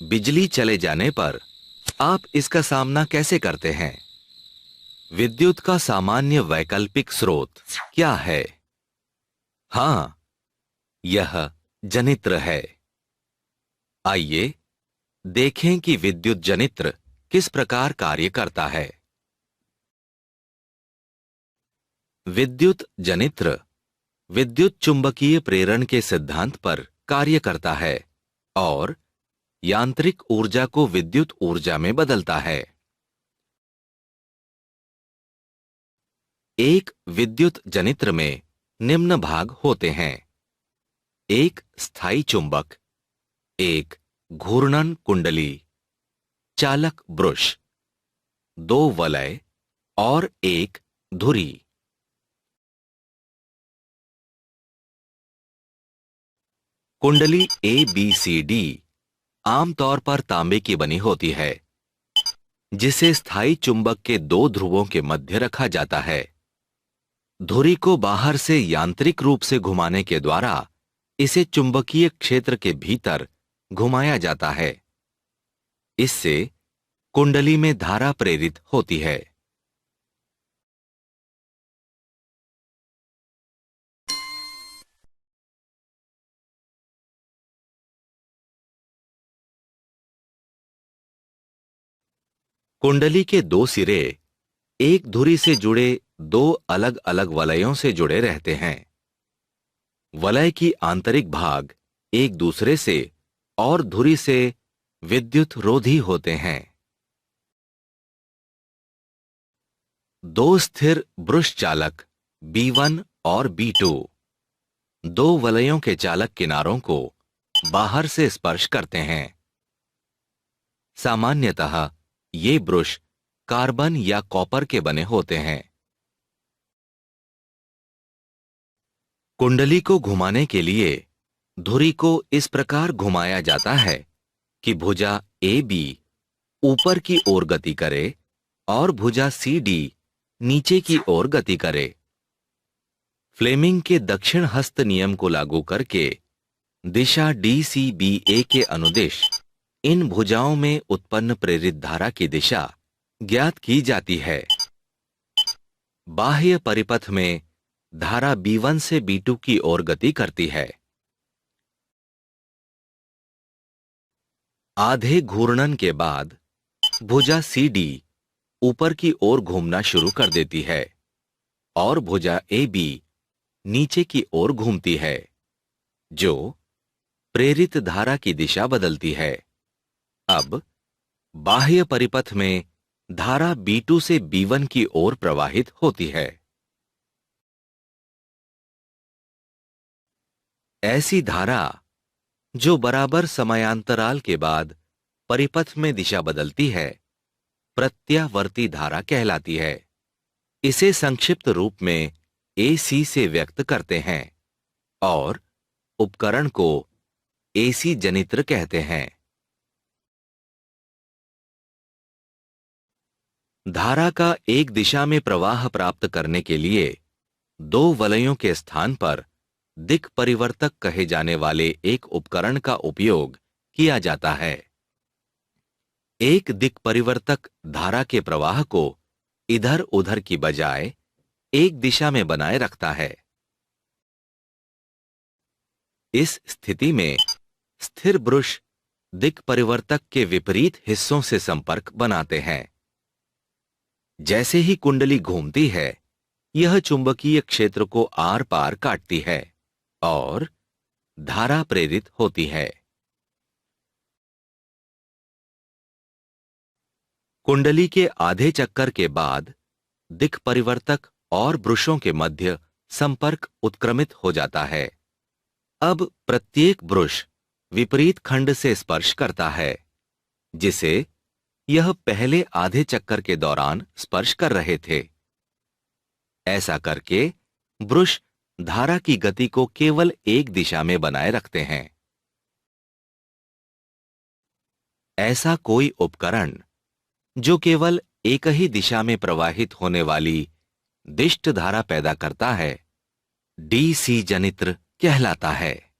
बिजली चले जाने पर आप इसका सामना कैसे करते हैं? विद्युत का सामान्य वैकल्पिक स्रोत क्या है? हाँ, यह जनित्र है। आइए देखें कि विद्युत जनित्र किस प्रकार कार्य करता है। विद्युत जनित्र विद्युत चुंबकीय प्रेरण के सिद्धांत पर कार्य करता है और यांत्रिक ऊर्जा को विद्युत ऊर्जा में बदलता है। एक विद्युत जनित्र में निम्न भाग होते हैं: एक स्थायी चुंबक, एक घूर्णन कुंडली, चालक ब्रुश, दो वलय और एक धुरी। कुंडली ABCD आमतौर पर तांबे की बनी होती है, जिसे स्थायी चुंबक के दो ध्रुवों के मध्य रखा जाता है। धुरी को बाहर से यांत्रिक रूप से घुमाने के द्वारा इसे चुंबकीय क्षेत्र के भीतर घुमाया जाता है। इससे कुंडली में धारा प्रेरित होती है। कुंडली के दो सिरे एक धुरी से जुड़े दो अलग अलग वलयों से जुड़े रहते हैं। वलय की आंतरिक भाग एक दूसरे से और धुरी से विद्युत रोधी होते हैं। दो स्थिर ब्रुश चालक B1 और B2 दो वलयों के चालक किनारों को बाहर से स्पर्श करते हैं। सामान्यतः ये ब्रुश कार्बन या कॉपर के बने होते हैं। कुंडली को घुमाने के लिए धुरी को इस प्रकार घुमाया जाता है कि भुजा AB ऊपर की ओर गति करे और भुजा CD नीचे की ओर गति करे। फ्लेमिंग के दक्षिण हस्त नियम को लागू करके दिशा DCBA के अनुदिश इन भुजाओं में उत्पन्न प्रेरित धारा की दिशा ज्ञात की जाती है। बाह्य परिपथ में धारा B1 से B2 की ओर गति करती है। आधे घूर्णन के बाद भुजा CD ऊपर की ओर घूमना शुरू कर देती है और भुजा AB नीचे की ओर घूमती है, जो प्रेरित धारा की दिशा बदलती है। अब बाह्य परिपथ में धारा B2 से B1 की ओर प्रवाहित होती है। ऐसी धारा जो बराबर समयांतराल के बाद परिपथ में दिशा बदलती है, प्रत्यावर्ती धारा कहलाती है। इसे संक्षिप्त रूप में AC से व्यक्त करते हैं और उपकरण को AC जनित्र कहते हैं। धारा का एक दिशा में प्रवाह प्राप्त करने के लिए दो वलयों के स्थान पर दिक् परिवर्तक कहे जाने वाले एक उपकरण का उपयोग किया जाता है। एक दिक् परिवर्तक धारा के प्रवाह को इधर उधर की बजाय एक दिशा में बनाए रखता है। इस स्थिति में स्थिर ब्रुश दिक् परिवर्तक के विपरीत हिस्सों से संपर्क बनाते हैं। जैसे ही कुंडली घूमती है, यह चुंबकीय क्षेत्र को आर पार काटती है और धारा प्रेरित होती है। कुंडली के आधे चक्कर के बाद दिक् परिवर्तक और ब्रुशों के मध्य संपर्क उत्क्रमित हो जाता है। अब प्रत्येक ब्रुश विपरीत खंड से स्पर्श करता है, जिसे यह पहले आधे चक्कर के दौरान स्पर्श कर रहे थे। ऐसा करके ब्रुश धारा की गति को केवल एक दिशा में बनाए रखते हैं। ऐसा कोई उपकरण जो केवल एक ही दिशा में प्रवाहित होने वाली दिष्ट धारा पैदा करता है, DC जनित्र कहलाता है।